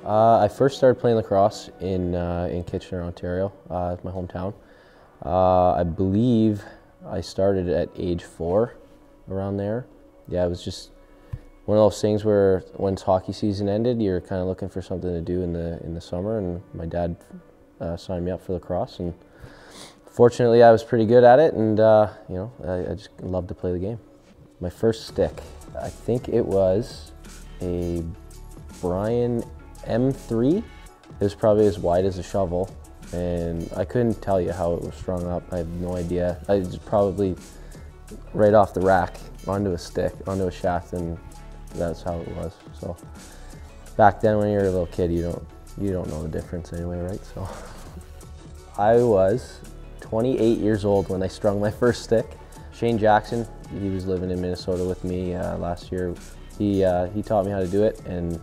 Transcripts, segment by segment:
I first started playing lacrosse in Kitchener, Ontario, it's my hometown. I believe I started at age 4, around there. Yeah, it was just one of those things where once hockey season ended, you're kind of looking for something to do in the summer, and my dad signed me up for lacrosse, and fortunately I was pretty good at it, and you know, I just loved to play the game. My first stick, I think it was a Brian M3. It was probably as wide as a shovel, and I couldn't tell you how it was strung up. I have no idea. I just probably right off the rack onto a stick, onto a shaft, and that's how it was. So back then, when you're a little kid, you don't know the difference anyway, right? So I was 28 years old when I strung my first stick. Shane Jackson, he was living in Minnesota with me last year. He taught me how to do it, and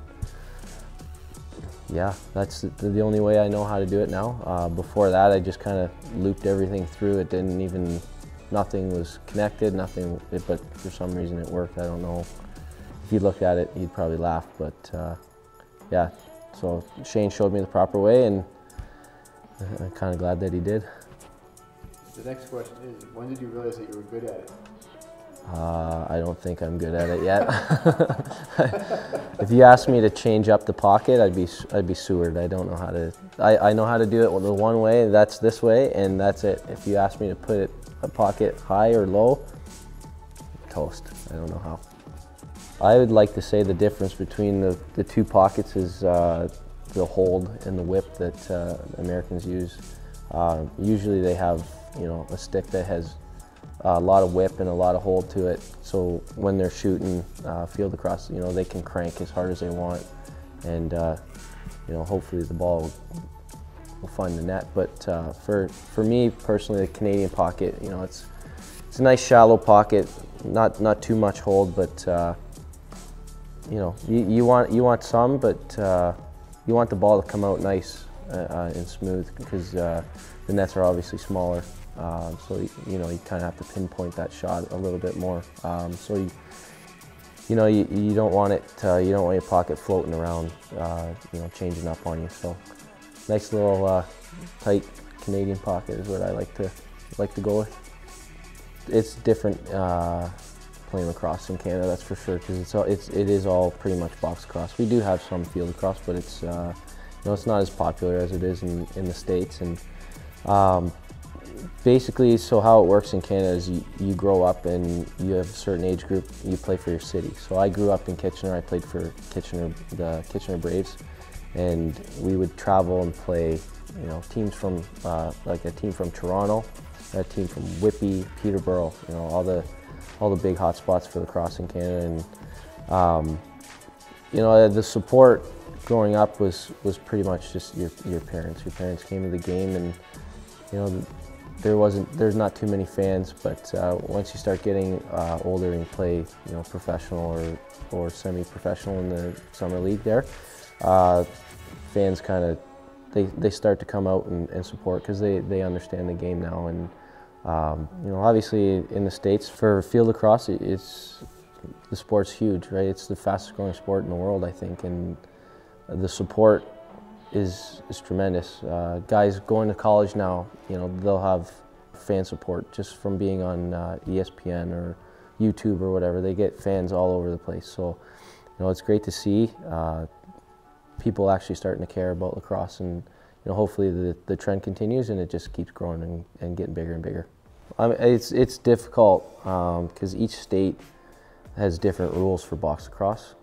yeah, that's the only way I know how to do it now. Before that, I just kind of looped everything through. It didn't even, nothing was connected, nothing, but for some reason it worked. I don't know. If you looked at it, you'd probably laugh, but yeah. So Shane showed me the proper way, and I'm kind of glad that he did. The next question is, when did you realize that you were good at it? I don't think I'm good at it yet. If you asked me to change up the pocket, I'd be Seward. I don't know how to. I know how to do it the one way. That's this way, and that's it. If you ask me to put a pocket high or low, toast. I don't know how. I would like to say the difference between the two pockets is the hold and the whip that Americans use. Usually they have, you know, a stick that has a lot of whip and a lot of hold to it, so when they're shooting field across, you know, they can crank as hard as they want, and you know, hopefully the ball will find the net. But for me personally, the Canadian pocket, you know, it's a nice shallow pocket, not too much hold, but you know, you want some, but you want the ball to come out nice and smooth, because the nets are obviously smaller. So you know, you kind of have to pinpoint that shot a little bit more. So you know, you don't want it. You don't want your pocket floating around, you know, changing up on you. So nice little tight Canadian pocket is what I like to go with. It's different playing lacrosse in Canada, that's for sure, because it is all pretty much box lacrosse. We do have some field lacrosse, but it's you know, it's not as popular as it is in the States. And basically, so how it works in Canada is you grow up and you have a certain age group, you play for your city. So I grew up in Kitchener. I played for the Kitchener Braves, and we would travel and play, you know, teams from like a team from Toronto, a team from Whitby, Peterborough, you know, all the big hot spots for lacrosse in Canada. And you know, the support growing up was pretty much just your parents. Your parents came to the game, and you know, there's not too many fans, but once you start getting older and play, you know, professional or semi-professional in the summer league there, fans kind of they start to come out and support, because they understand the game now. And you know, obviously in the States for field lacrosse, the sport's huge, right? It's the fastest growing sport in the world, I think, and the support is tremendous. Guys going to college now, you know, they'll have fan support just from being on ESPN or YouTube or whatever. They get fans all over the place. So, you know, it's great to see people actually starting to care about lacrosse, and you know, hopefully the trend continues and it just keeps growing and getting bigger and bigger. I mean, it's difficult because each state has different rules for box lacrosse.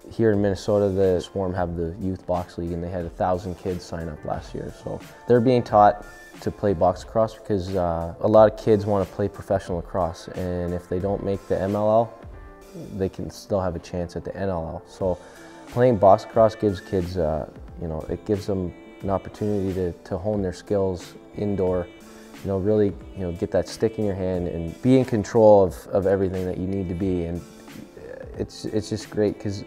Here in Minnesota, the Swarm have the youth box league, and they had 1,000 kids sign up last year. So they're being taught to play box lacrosse because a lot of kids want to play professional lacrosse, and if they don't make the MLL, they can still have a chance at the NLL. So playing box lacrosse gives kids, you know, it gives them an opportunity to hone their skills indoor. You know, really, you know, get that stick in your hand and be in control of everything that you need to be. And it's just great because,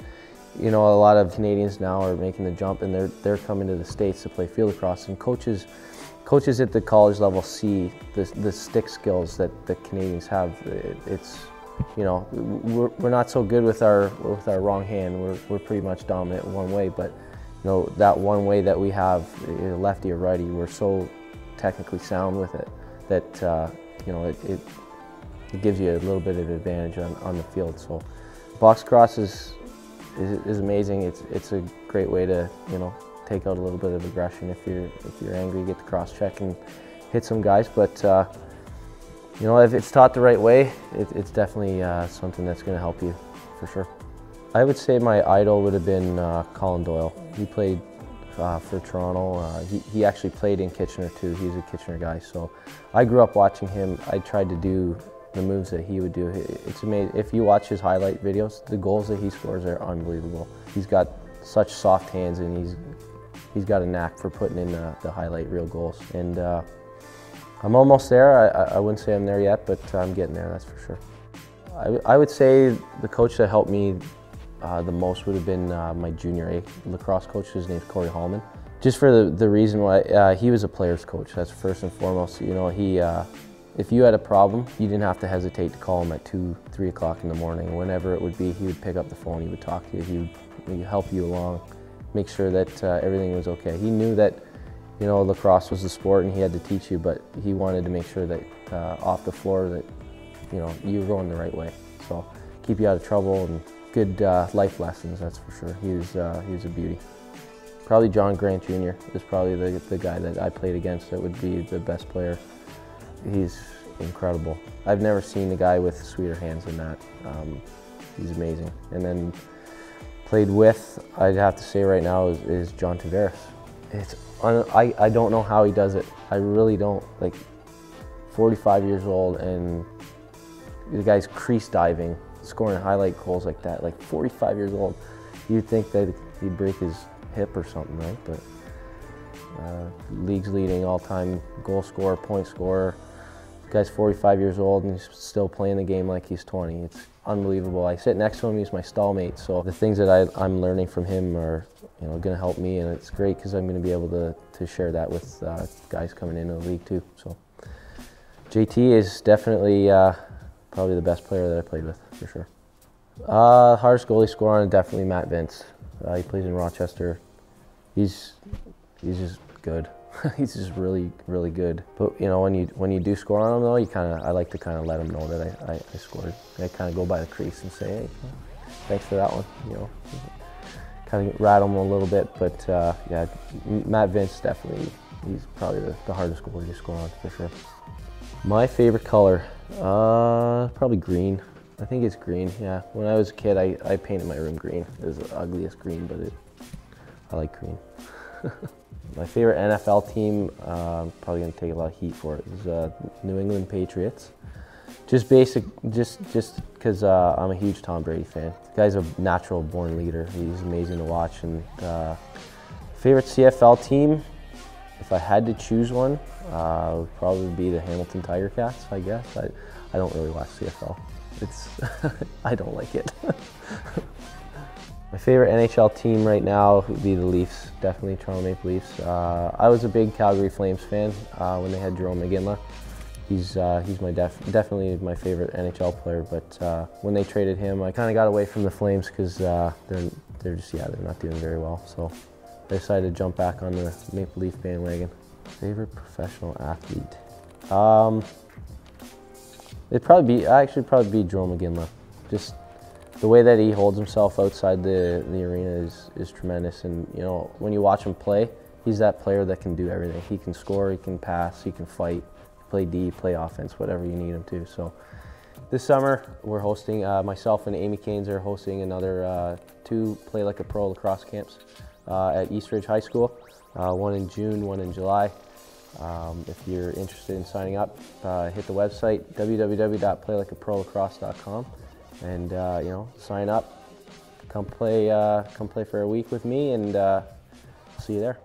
you know, a lot of Canadians now are making the jump, and they're coming to the States to play field lacrosse, and coaches at the college level see the stick skills that the Canadians have. It's, you know, we're not so good with our wrong hand. We're pretty much dominant one way, but that one way that we have, lefty or righty, we're so technically sound with it that it gives you a little bit of advantage on the field. So box cross is amazing. It's a great way to take out a little bit of aggression. If you're angry, you get to cross check and hit some guys. But if it's taught the right way, it's definitely something that's going to help you for sure. I would say my idol would have been Colin Doyle. He played for Toronto. He actually played in Kitchener too. He's a Kitchener guy. So I grew up watching him. I tried to do the moves that he would do. It's amazing. If you watch his highlight videos, the goals that he scores are unbelievable. He's got such soft hands, and he's got a knack for putting in the highlight reel goals. And I'm almost there. I wouldn't say I'm there yet, but I'm getting there, that's for sure. I would say the coach that helped me the most would have been my junior A lacrosse coach. His name's Corey Hallman. Just for the reason why he was a player's coach. That's first and foremost. If you had a problem, you didn't have to hesitate to call him at 2, 3 o'clock in the morning. Whenever it would be, he would pick up the phone, he would talk to you, he would help you along, make sure that everything was okay. He knew that lacrosse was the sport and he had to teach you, but he wanted to make sure that off the floor that you were going the right way. So keep you out of trouble, and good life lessons, that's for sure. He was a beauty. Probably John Grant Jr. is probably the guy that I played against that would be the best player. He's incredible. I've never seen a guy with sweeter hands than that. He's amazing. And then played with, I'd have to say right now, is John Tavares. I don't know how he does it. I really don't. Like, 45 years old, and the guy's crease diving, scoring highlight goals like that. Like, 45 years old. You'd think that he'd break his hip or something, right? But league's leading all-time goal scorer, point scorer. The guy's 45 years old and he's still playing the game like he's 20. It's unbelievable. I sit next to him, he's my stallmate, so the things that I'm learning from him are going to help me, and it's great because I'm going to be able to share that with guys coming into the league too. So JT is definitely probably the best player that I played with, for sure. Hardest goalie scorer on, definitely Matt Vince. He plays in Rochester. He's just good. He's just really, really good. But when you do score on him though, I like to kind of let him know that I scored. I kind of go by the crease and say, hey, thanks for that one. Kind of rattle him a little bit. But yeah, Matt Vince definitely. He's probably the hardest goalie to score on, for sure. My favorite color, probably green. I think it's green. Yeah. When I was a kid, I painted my room green. It was the ugliest green, but I like green. My favorite NFL team, probably going to take a lot of heat for it, is New England Patriots. Just because I'm a huge Tom Brady fan. The guy's a natural born leader. He's amazing to watch. And favorite CFL team, if I had to choose one, would probably be the Hamilton Tiger Cats, I guess. I don't really watch CFL. I don't like it. My favorite NHL team right now would be the Leafs, definitely Toronto Maple Leafs. I was a big Calgary Flames fan when they had Jarome Iginla. He's definitely my favorite NHL player, but when they traded him, I kind of got away from the Flames because they're not doing very well. So I decided to jump back on the Maple Leaf bandwagon. Favorite professional athlete? It'd probably be Jarome Iginla. Just the way that he holds himself outside the arena is tremendous. And when you watch him play, he's that player that can do everything. He can score, he can pass, he can fight, play D, play offense, whatever you need him to. So this summer we're hosting, myself and Amy Canes are hosting another 2 Play Like a Pro lacrosse camps at Eastridge High School. One in June, one in July. If you're interested in signing up, hit the website www.playlikeaprolacrosse.com and sign up. Come play for a week with me, and see you there.